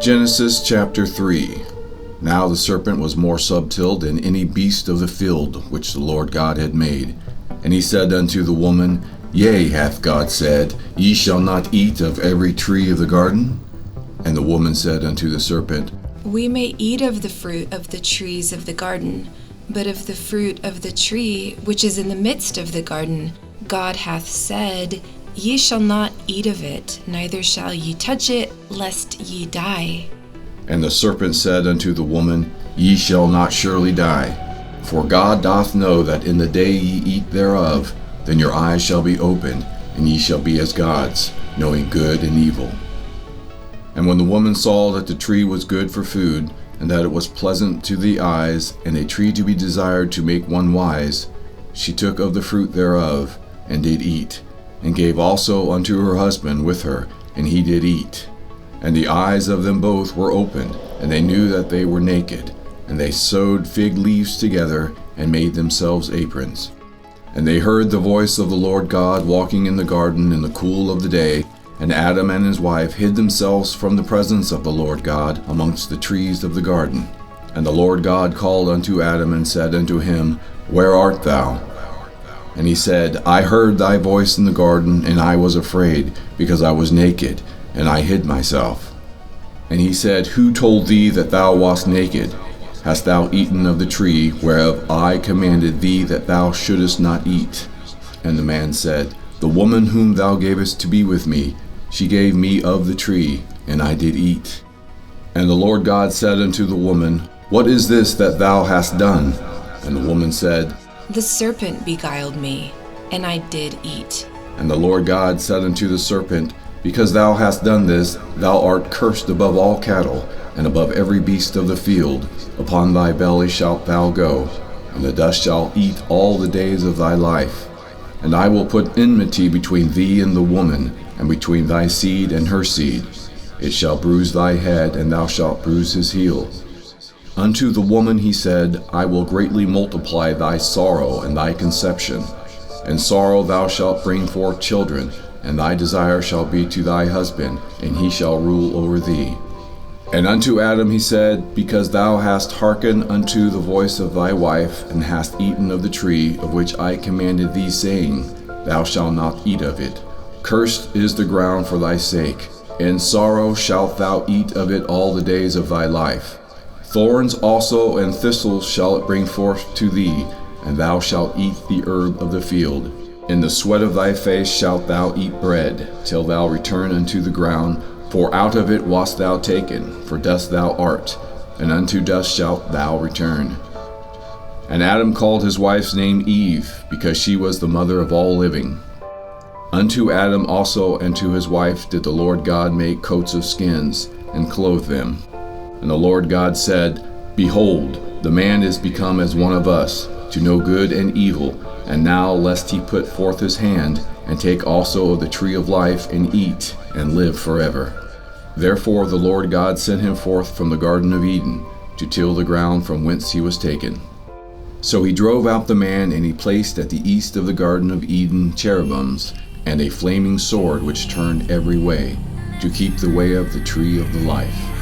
Genesis chapter 3. Now the serpent was more subtle than any beast of the field which the Lord God had made. And he said unto the woman, Yea, hath God said, Ye shall not eat of every tree of the garden? And the woman said unto the serpent, We may eat of the fruit of the trees of the garden, but of the fruit of the tree which is in the midst of the garden, God hath said, Ye shall not eat of it, neither shall ye touch it, lest ye die. And the serpent said unto the woman, Ye shall not surely die. For God doth know that in the day ye eat thereof, then your eyes shall be opened, and ye shall be as gods, knowing good and evil. And when the woman saw that the tree was good for food, and that it was pleasant to the eyes, and a tree to be desired to make one wise, she took of the fruit thereof, and did eat, and gave also unto her husband with her, and he did eat. And the eyes of them both were opened, and they knew that they were naked. And they sewed fig leaves together, and made themselves aprons. And they heard the voice of the Lord God walking in the garden in the cool of the day. And Adam and his wife hid themselves from the presence of the Lord God amongst the trees of the garden. And the Lord God called unto Adam, and said unto him, Where art thou? And he said, I heard thy voice in the garden, and I was afraid, because I was naked, and I hid myself. And he said, Who told thee that thou wast naked? Hast thou eaten of the tree whereof I commanded thee that thou shouldest not eat? And the man said, The woman whom thou gavest to be with me, she gave me of the tree, and I did eat. And the Lord God said unto the woman, What is this that thou hast done? And the woman said, The serpent beguiled me, and I did eat. And the Lord God said unto the serpent, Because thou hast done this, thou art cursed above all cattle, and above every beast of the field. Upon thy belly shalt thou go, and the dust shalt eat all the days of thy life. And I will put enmity between thee and the woman, and between thy seed and her seed. It shall bruise thy head, and thou shalt bruise his heel. Unto the woman he said, I will greatly multiply thy sorrow and thy conception. In sorrow thou shalt bring forth children, and thy desire shall be to thy husband, and he shall rule over thee. And unto Adam he said, Because thou hast hearkened unto the voice of thy wife, and hast eaten of the tree of which I commanded thee, saying, Thou shalt not eat of it. Cursed is the ground for thy sake. In sorrow shalt thou eat of it all the days of thy life. Thorns also and thistles shall it bring forth to thee, and thou shalt eat the herb of the field. In the sweat of thy face shalt thou eat bread, till thou return unto the ground, for out of it wast thou taken, for dust thou art, and unto dust shalt thou return. And Adam called his wife's name Eve, because she was the mother of all living. Unto Adam also and to his wife did the Lord God make coats of skins, and clothe them. And the Lord God said, Behold, the man is become as one of us, to know good and evil. And now lest he put forth his hand, and take also of the tree of life, and eat, and live forever. Therefore the Lord God sent him forth from the Garden of Eden, to till the ground from whence he was taken. So he drove out the man, and he placed at the east of the Garden of Eden cherubims, and a flaming sword which turned every way, to keep the way of the tree of the life.